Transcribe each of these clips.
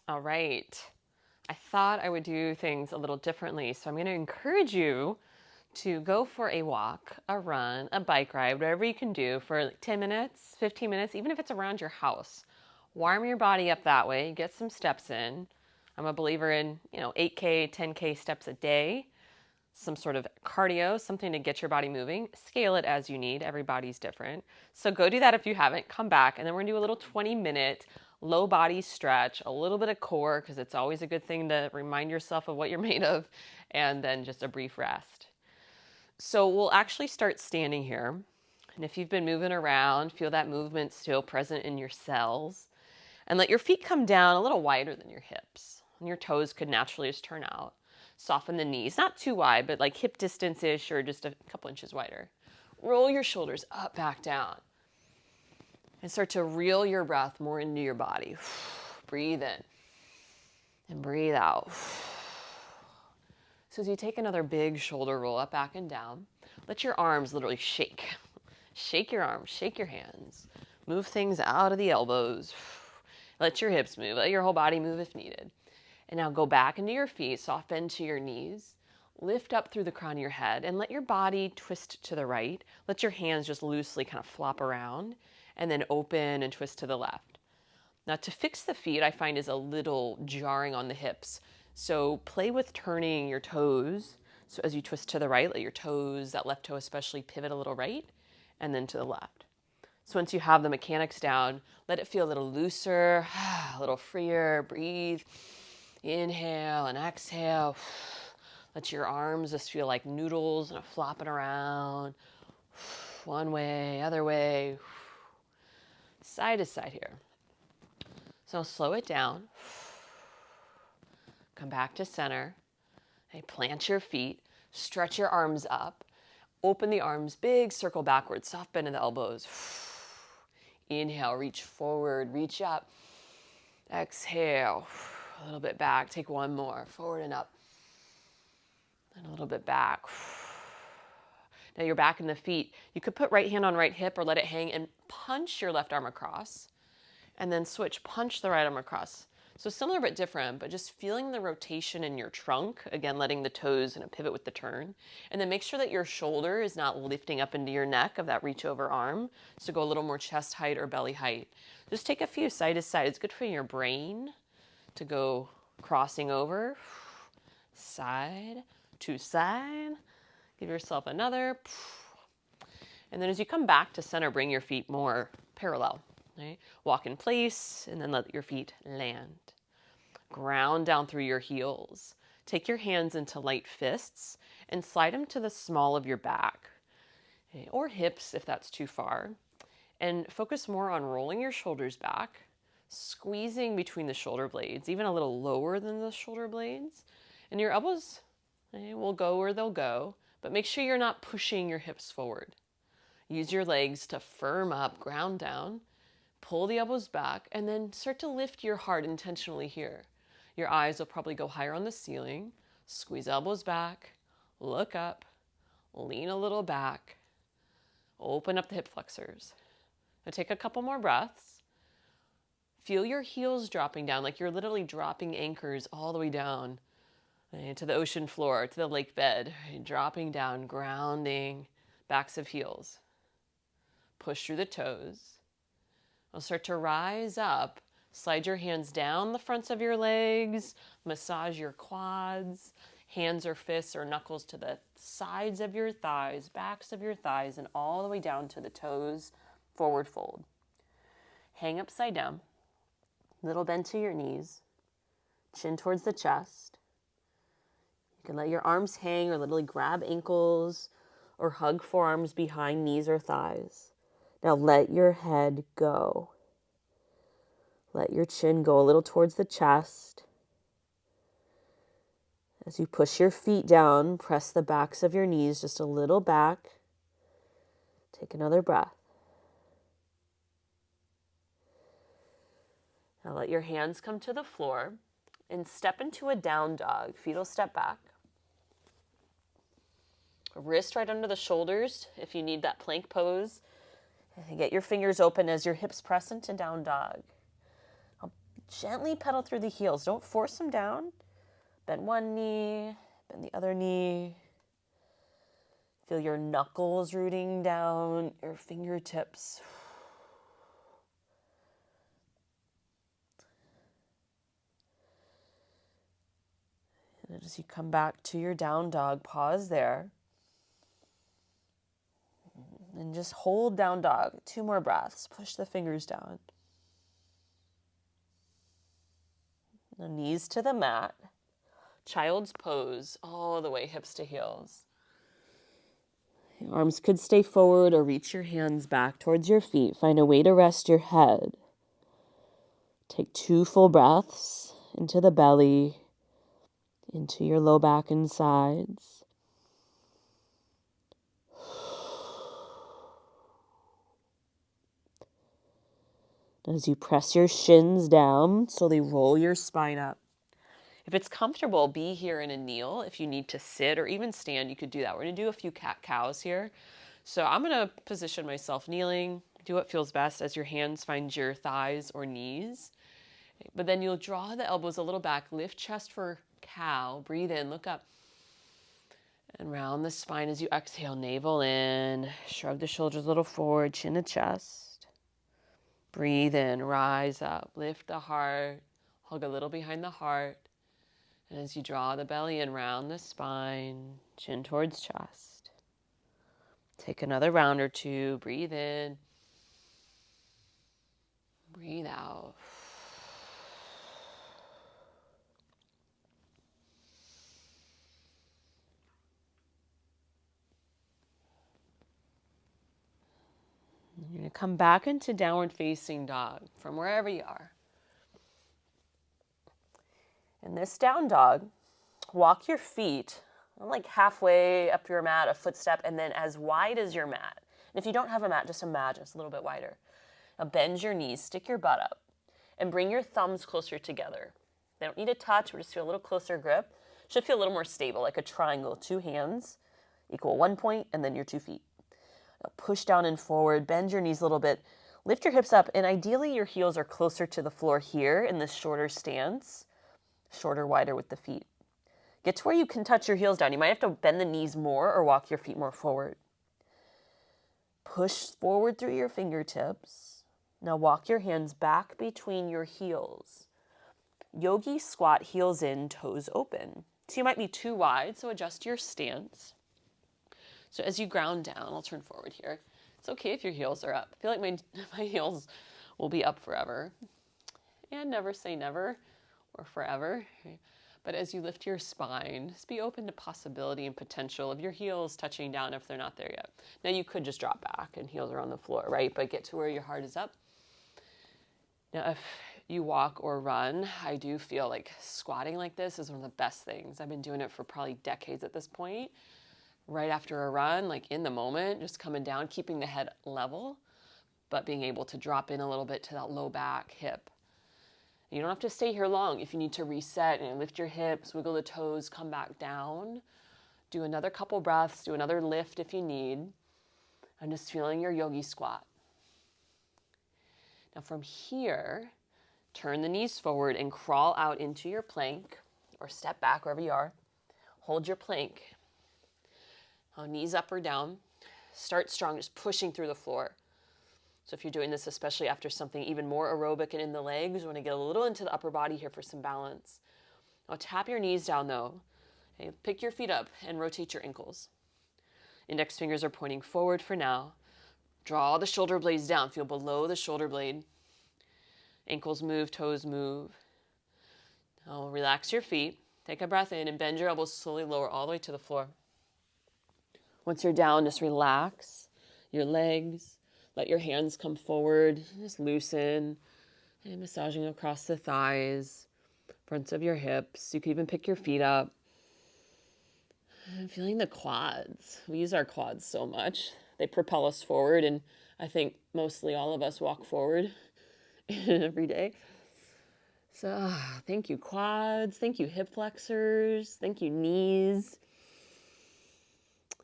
All right. I thought I would do things a little differently, so I'm going to encourage you to go for a walk, a run, a bike ride, whatever you can do for like 10 minutes, 15 minutes, even if it's around your house. Warm your body up that way, get some steps in. I'm a believer in, 8K, 10K steps a day, some sort of cardio, something to get your body moving. Scale it as you need. Everybody's different. So go do that if you haven't. Come back, and then we're going to do a little 20-minute low body stretch, a little bit of core, because it's always a good thing to remind yourself of what you're made of, and then just a brief rest. So we'll actually start standing here. And if you've been moving around, feel that movement still present in your cells. And let your feet come down a little wider than your hips. And your toes could naturally just turn out. Soften the knees, not too wide, but like hip distance-ish or just a couple inches wider. Roll your shoulders up, back down. And start to reel your breath more into your body. Breathe in and breathe out. So as you take another big shoulder roll up, back and down, let your arms literally shake. Shake your arms, shake your hands. Move things out of the elbows. Let your hips move, let your whole body move if needed. And now go back into your feet, soft bend to your knees. Lift up through the crown of your head and let your body twist to the right. Let your hands just loosely kind of flop around and then open and twist to the left. Now to fix the feet, I find is a little jarring on the hips. So play with turning your toes. So as you twist to the right, let your toes, that left toe especially, pivot a little right and then to the left. So once you have the mechanics down, let it feel a little looser, a little freer. Breathe. Inhale and exhale. Let your arms just feel like noodles and flopping around. One way, other way. Side to side here. So slow it down. Come back to center. Okay, plant your feet. Stretch your arms up. Open the arms, big circle backwards. Soft bend in the elbows. Inhale, reach forward, reach up. Exhale, a little bit back. Take one more, forward and up. And a little bit back. Now you're back in the feet. You could put right hand on right hip or let it hang and punch your left arm across. And then switch, punch the right arm across. So similar but different, but just feeling the rotation in your trunk. Again, letting the toes pivot with the turn. And then make sure that your shoulder is not lifting up into your neck of that reach over arm. So go a little more chest height or belly height. Just take a few side to side. It's good for your brain to go crossing over. Side to side. Give yourself another. And then as you come back to center, bring your feet more parallel. Right? Walk in place and then let your feet land. Ground down through your heels. Take your hands into light fists and slide them to the small of your back, okay? Or hips if that's too far. And focus more on rolling your shoulders back, squeezing between the shoulder blades, even a little lower than the shoulder blades. And your elbows will go where they'll go, but make sure you're not pushing your hips forward. Use your legs to firm up, ground down. Pull the elbows back and then start to lift your heart intentionally here. Your eyes will probably go higher on the ceiling. Squeeze elbows back, look up, lean a little back, open up the hip flexors. Now take a couple more breaths. Feel your heels dropping down like you're literally dropping anchors all the way down to the ocean floor, to the lake bed, dropping down, grounding, backs of heels. Push through the toes. I'll start to rise up. Slide your hands down the fronts of your legs. Massage your quads. Hands or fists or knuckles to the sides of your thighs, backs of your thighs, and all the way down to the toes. Forward fold. Hang upside down. Little bend to your knees. Chin towards the chest. You can let your arms hang or literally grab ankles or hug forearms behind knees or thighs. Now let your head go. Let your chin go a little towards the chest. As you push your feet down, press the backs of your knees just a little back. Take another breath. Now let your hands come to the floor and step into a down dog. Feet will step back. Wrist right under the shoulders if you need that plank pose. And get your fingers open as your hips press into down dog. Gently pedal through the heels. Don't force them down. Bend one knee, bend the other knee. Feel your knuckles rooting down, your fingertips. And as you come back to your down dog, pause there. And just hold down dog. 2 more breaths. Push the fingers down. The knees to the mat. Child's pose all the way hips to heels. Your arms could stay forward or reach your hands back towards your feet. Find a way to rest your head. Take 2 full breaths into the belly, into your low back and sides. As you press your shins down, slowly roll your spine up. If it's comfortable, be here in a kneel. If you need to sit or even stand, you could do that. We're going to do a few cat-cows here. So I'm going to position myself kneeling. Do what feels best as your hands find your thighs or knees. But then you'll draw the elbows a little back, lift chest for cow, breathe in, look up. And round the spine as you exhale, navel in, shrug the shoulders a little forward, chin to chest. Breathe in, rise up, lift the heart, hug a little behind the heart. And as you draw the belly in, round the spine, chin towards chest. Take another round or 2, breathe in, breathe out. You're going to come back into downward facing dog from wherever you are. In this down dog, walk your feet like halfway up your mat, a footstep, and then as wide as your mat. And if you don't have a mat, just imagine it's a little bit wider. Now bend your knees, stick your butt up, and bring your thumbs closer together. They don't need to touch, but just feel a little closer grip. Should feel a little more stable, like a triangle. 2 hands equal 1 point, and then your 2 feet. Now push down and forward, bend your knees a little bit, lift your hips up, and ideally your heels are closer to the floor here in this shorter stance, shorter, wider with the feet. Get to where you can touch your heels down. You might have to bend the knees more or walk your feet more forward. Push forward through your fingertips. Now walk your hands back between your heels. Yogi squat, heels in, toes open. So you might be too wide, so adjust your stance. So as you ground down, I'll turn forward here. It's okay if your heels are up. I feel like my heels will be up forever. And never say never or forever. But as you lift your spine, just be open to possibility and potential of your heels touching down if they're not there yet. Now you could just drop back and heels are on the floor, right? But get to where your heart is up. Now if you walk or run, I do feel like squatting like this is one of the best things. I've been doing it for probably decades at this point. Right after a run, like in the moment, just coming down, keeping the head level, but being able to drop in a little bit to that low back hip. You don't have to stay here long. If you need to reset and lift your hips, wiggle the toes, come back down. Do another couple breaths, do another lift if you need. I'm just feeling your yogi squat. Now from here, turn the knees forward and crawl out into your plank or step back wherever you are. Hold your plank. Knees up or down. Start strong, just pushing through the floor. So if you're doing this, especially after something even more aerobic and in the legs, you want to get a little into the upper body here for some balance. Now tap your knees down though. Okay, pick your feet up and rotate your ankles. Index fingers are pointing forward for now. Draw the shoulder blades down. Feel below the shoulder blade. Ankles move, toes move. Now relax your feet. Take a breath in and bend your elbows slowly lower all the way to the floor. Once you're down, just relax your legs. Let your hands come forward. Just loosen and massaging across the thighs, fronts of your hips. You can even pick your feet up. And feeling the quads. We use our quads so much. They propel us forward, and I think mostly all of us walk forward every day. So thank you, quads. Thank you, hip flexors. Thank you, knees.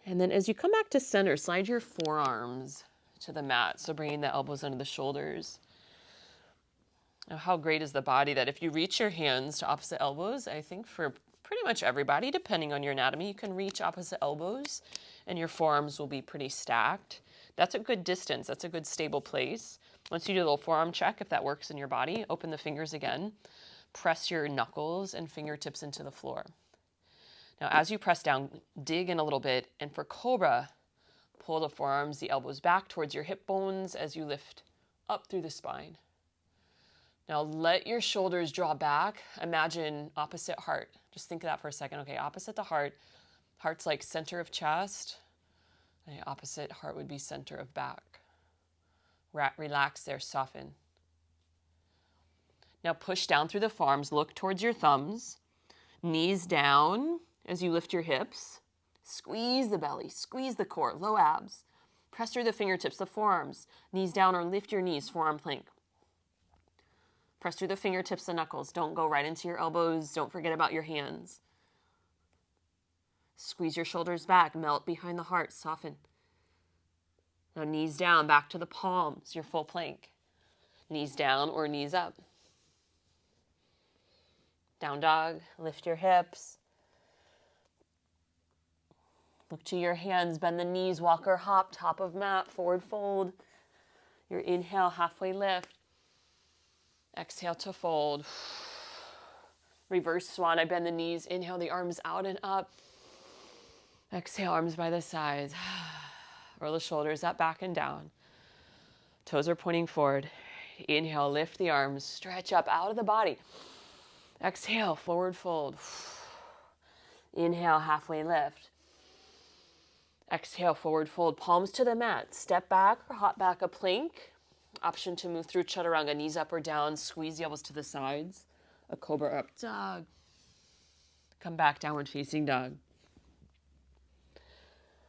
And then as you come back to center, slide your forearms to the mat. So bringing the elbows under the shoulders. Now, how great is the body that if you reach your hands to opposite elbows, I think for pretty much everybody, depending on your anatomy, you can reach opposite elbows and your forearms will be pretty stacked. That's a good distance. That's a good stable place. Once you do a little forearm check, if that works in your body, open the fingers again. Press your knuckles and fingertips into the floor. Now, as you press down, dig in a little bit. And for Cobra, pull the forearms, the elbows back towards your hip bones as you lift up through the spine. Now, let your shoulders draw back. Imagine opposite heart. Just think of that for a second. Okay, opposite the heart. Heart's like center of chest. And the opposite heart would be center of back. Relax there, soften. Now push down through the forearms, look towards your thumbs, knees down as you lift your hips. Squeeze the belly, squeeze the core, low abs. Press through the fingertips, the forearms, knees down or lift your knees, forearm plank. Press through the fingertips, the knuckles. Don't go right into your elbows. Don't forget about your hands. Squeeze your shoulders back, melt behind the heart, soften. Now knees down, back to the palms, your full plank. Knees down or knees up. Down dog, lift your hips. Look to your hands, bend the knees, walk or hop, top of mat, forward fold. Your inhale, halfway lift. Exhale to fold. Reverse swan, I bend the knees, inhale the arms out and up. Exhale, arms by the sides. Roll the shoulders up, back and down. Toes are pointing forward. Inhale, lift the arms, stretch up out of the body. Exhale, forward fold. Inhale, halfway lift. Exhale, forward fold, palms to the mat. Step back or hop back a plank. Option to move through chaturanga, knees up or down. Squeeze the elbows to the sides. A cobra up dog. Come back, downward facing dog.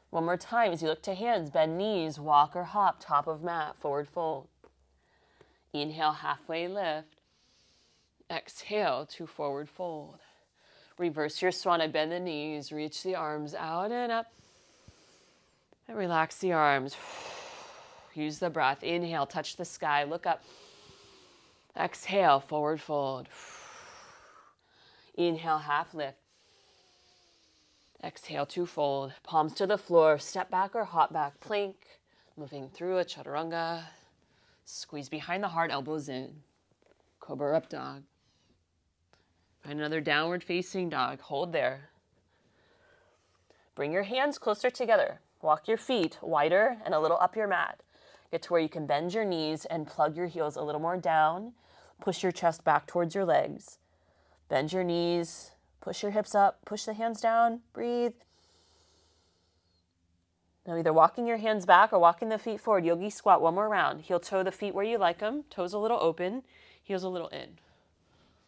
One more time as you look to hands, bend knees, walk or hop, top of mat, forward fold. Inhale, halfway lift. Exhale to forward fold. Reverse your swana, bend the knees, reach the arms out and up. And relax the arms. Use the breath. Inhale, touch the sky, look up. Exhale, forward fold. Inhale, half lift. Exhale to fold. Palms to the floor, step back or hop back, plank. Moving through a chaturanga. Squeeze behind the heart, elbows in. Cobra up dog. Find another downward facing dog. Hold there. Bring your hands closer together. Walk your feet wider and a little up your mat. Get to where you can bend your knees and plug your heels a little more down. Push your chest back towards your legs. Bend your knees. Push your hips up. Push the hands down. Breathe. Now either walking your hands back or walking the feet forward. Yogi squat, one more round. Heel toe the feet where you like them. Toes a little open. Heels a little in.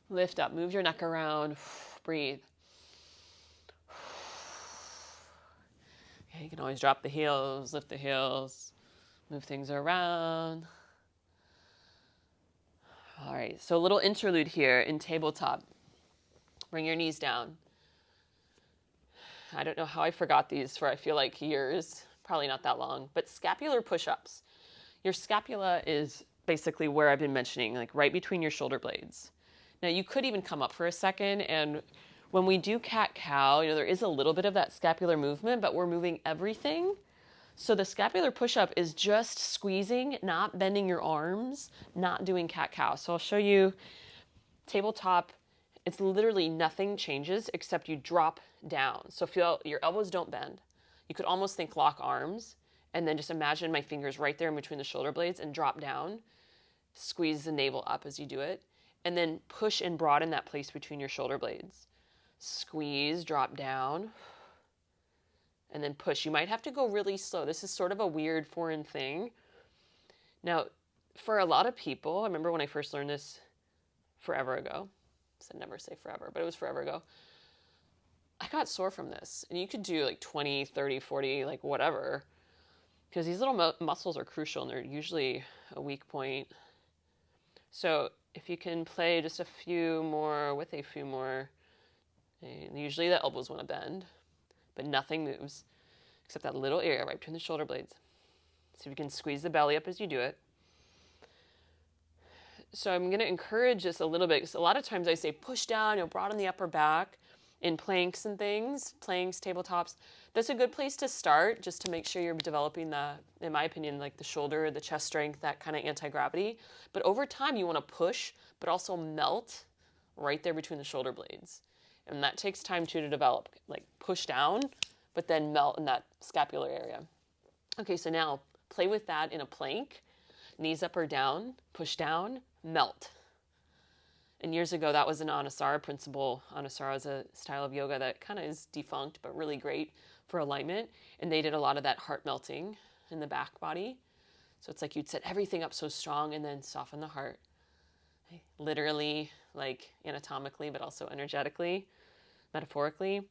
Lift up, move your neck around, breathe. Okay, you can always drop the heels, lift the heels, move things around. All right, so a little interlude here in tabletop. Bring your knees down. I don't know how I forgot these for I feel like years, probably not that long, but scapular push-ups. Your scapula is basically where I've been mentioning, like right between your shoulder blades. Now you could even come up for a second, and when we do cat-cow, there is a little bit of that scapular movement, but we're moving everything. So the scapular push-up is just squeezing, not bending your arms, not doing cat-cow. So I'll show you tabletop. It's literally nothing changes except you drop down. So feel your elbows don't bend. You could almost think lock arms, and then just imagine my fingers right there in between the shoulder blades and drop down. Squeeze the navel up as you do it. And then push and broaden that place between your shoulder blades. Squeeze, drop down, and then push. You might have to go really slow. This is sort of a weird foreign thing. Now, for a lot of people, I remember when I first learned this forever ago. I said never say forever, but it was forever ago. I got sore from this. And you could do like 20, 30, 40, like whatever. Because these little muscles are crucial, and they're usually a weak point. So if you can play just a few more with a few more, and usually the elbows want to bend, but nothing moves except that little area right between the shoulder blades. So if you can squeeze the belly up as you do it. So I'm going to encourage this a little bit because a lot of times I say push down, broaden the upper back in planks and things, planks, tabletops. That's a good place to start just to make sure you're developing the, in my opinion, like the shoulder, the chest strength, that kind of anti-gravity. But over time you want to push, but also melt right there between the shoulder blades. And that takes time too to develop, like push down, but then melt in that scapular area. Okay, so now play with that in a plank, knees up or down, push down, melt. And years ago, that was an Anusara principle. Anusara is a style of yoga that kind of is defunct, but really great for alignment. And they did a lot of that heart melting in the back body. So it's like you'd set everything up so strong and then soften the heart. Okay? Literally, like anatomically, but also energetically, metaphorically.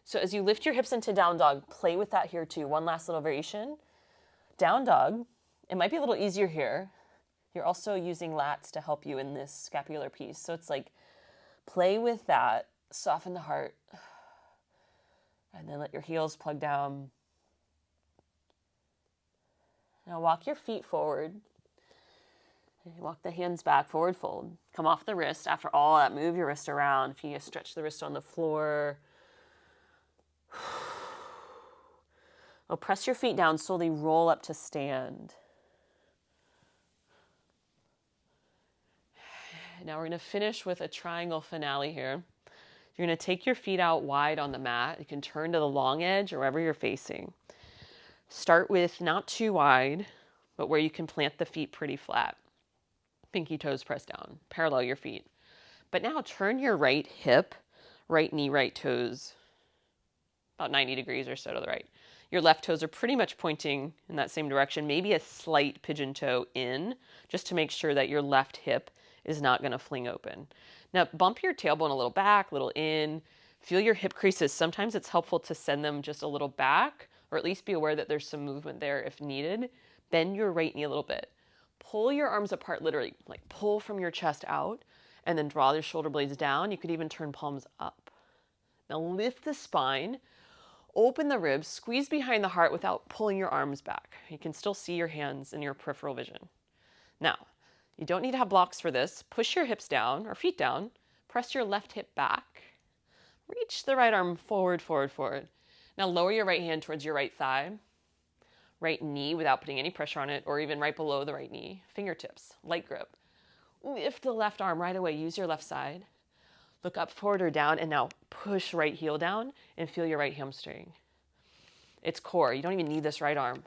So as you lift your hips into down dog, play with that here too. One last little variation. Down dog, it might be a little easier here. You're also using lats to help you in this scapular piece. So it's like, play with that, soften the heart, and then let your heels plug down. Now walk your feet forward. Walk the hands back, forward fold. Come off the wrist. After all that, move your wrist around. If you stretch the wrist on the floor. Oh, press your feet down, slowly roll up to stand. Now we're going to finish with a triangle finale here. You're going to take your feet out wide on the mat. You can turn to the long edge or wherever you're facing. Start with not too wide, but where you can plant the feet pretty flat. Pinky toes pressed down, parallel your feet. But now turn your right hip, right knee, right toes, about 90 degrees or so to the right. Your left toes are pretty much pointing in that same direction, maybe a slight pigeon toe in, just to make sure that your left hip is not going to fling open. Now bump your tailbone a little back, a little in. Feel your hip creases. Sometimes it's helpful to send them just a little back, or at least be aware that there's some movement there if needed. Bend your right knee a little bit. Pull your arms apart, literally, like pull from your chest out, and then draw your shoulder blades down. You could even turn palms up. Now lift the spine, open the ribs, squeeze behind the heart without pulling your arms back. You can still see your hands in your peripheral vision. Now, you don't need to have blocks for this. Push your hips down or feet down. Press your left hip back. Reach the right arm forward, forward, forward. Now lower your right hand towards your right thigh. Right knee without putting any pressure on it, or even right below the right knee. Fingertips, light grip. Lift the left arm right away. Use your left side. Look up, forward, or down, and now push right heel down and feel your right hamstring. It's core. You don't even need this right arm.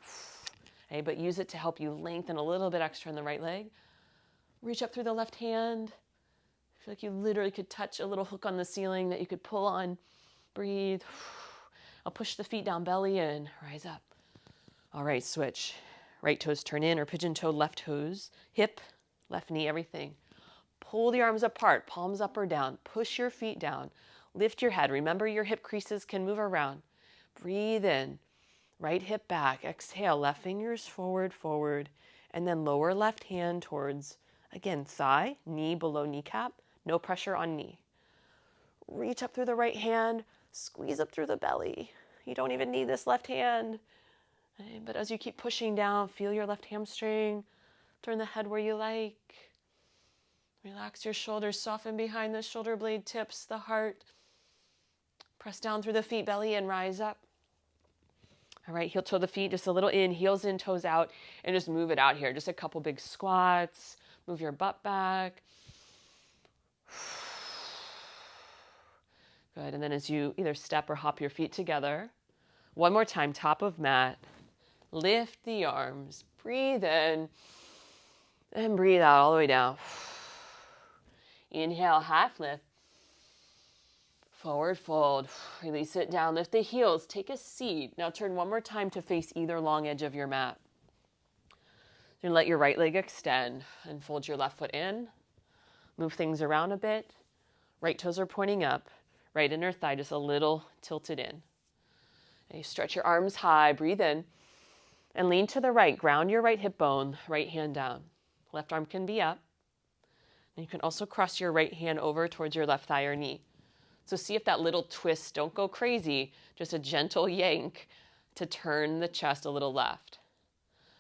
Okay, but use it to help you lengthen a little bit extra in the right leg. Reach up through the left hand. Feel like you literally could touch a little hook on the ceiling that you could pull on. Breathe. I'll push the feet down, belly in, rise up. All right, switch. Right toes turn in or pigeon toe, left toes, hip, left knee, everything. Pull the arms apart, palms up or down. Push your feet down. Lift your head. Remember your hip creases can move around. Breathe in. Right hip back. Exhale, left fingers forward, forward. And then lower left hand towards, again, thigh, knee below kneecap. No pressure on knee. Reach up through the right hand. Squeeze up through the belly. You don't even need this left hand. But as you keep pushing down, feel your left hamstring. Turn the head where you like. Relax your shoulders, soften behind the shoulder blade tips, the heart. Press down through the feet, belly in, rise up. All right, heel toe the feet, just a little in, heels in, toes out, and just move it out here. Just a couple big squats. Move your butt back. Good, and then as you either step or hop your feet together, one more time, top of mat. Lift the arms, breathe in, and breathe out all the way down. Inhale, half lift. Forward fold. Release it down. Lift the heels. Take a seat. Now turn one more time to face either long edge of your mat. Then let your right leg extend and fold your left foot in. Move things around a bit. Right toes are pointing up. Right inner thigh just a little tilted in. And you stretch your arms high. Breathe in. And lean to the right. Ground your right hip bone. Right hand down. Left arm can be up. And you can also cross your right hand over towards your left thigh or knee. So see if that little twist, don't go crazy, just a gentle yank to turn the chest a little left.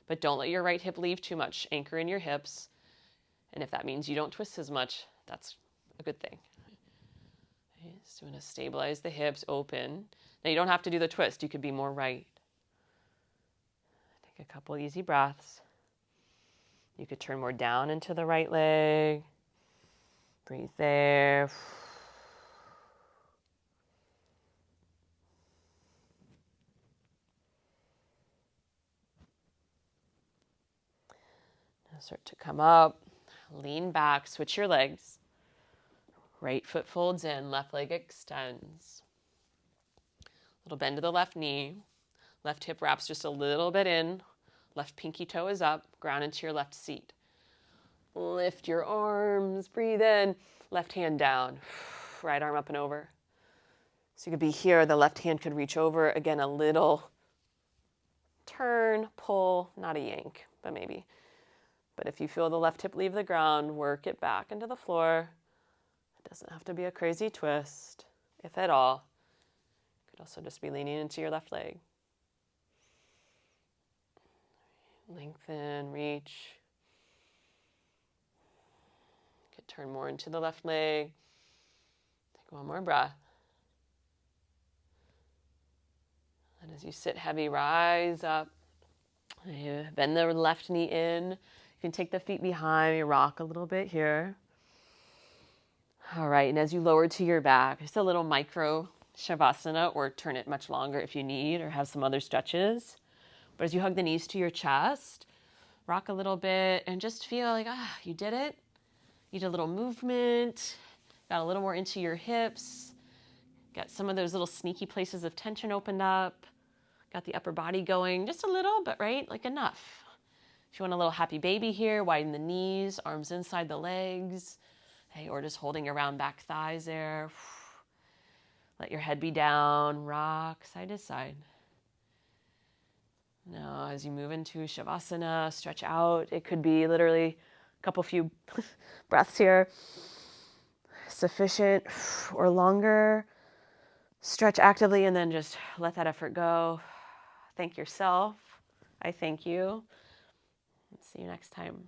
But don't let your right hip leave too much. Anchor in your hips. And if that means you don't twist as much, that's a good thing. Okay, so I'm going to stabilize the hips, open. Now you don't have to do the twist. You could be more right. Take a couple easy breaths. You could turn more down into the right leg. Breathe there. Now start to come up. Lean back, switch your legs. Right foot folds in, left leg extends. Little bend to the left knee. Left hip wraps just a little bit in. Left pinky toe is up. Ground into your left seat. Lift your arms. Breathe in. Left hand down. Right arm up and over. So you could be here. The left hand could reach over. Again, a little turn, pull, not a yank, but maybe. But if you feel the left hip leave the ground, work it back into the floor. It doesn't have to be a crazy twist, if at all. You could also just be leaning into your left leg. Lengthen, reach. You could turn more into the left leg. Take one more breath. And as you sit heavy, rise up. You bend the left knee in. You can take the feet behind. You rock a little bit here. All right, and as you lower to your back, just a little micro shavasana, or turn it much longer if you need, or have some other stretches. But as you hug the knees to your chest, rock a little bit and just feel like, you did it. You did a little movement, got a little more into your hips, got some of those little sneaky places of tension opened up, got the upper body going just a little, but right, like enough. If you want a little happy baby here, widen the knees, arms inside the legs, hey, or just holding your round back thighs there. Let your head be down, rock side to side. Now, as you move into Shavasana, stretch out. It could be literally a couple few breaths here. Sufficient or longer. Stretch actively and then just let that effort go. Thank yourself. I thank you. See you next time.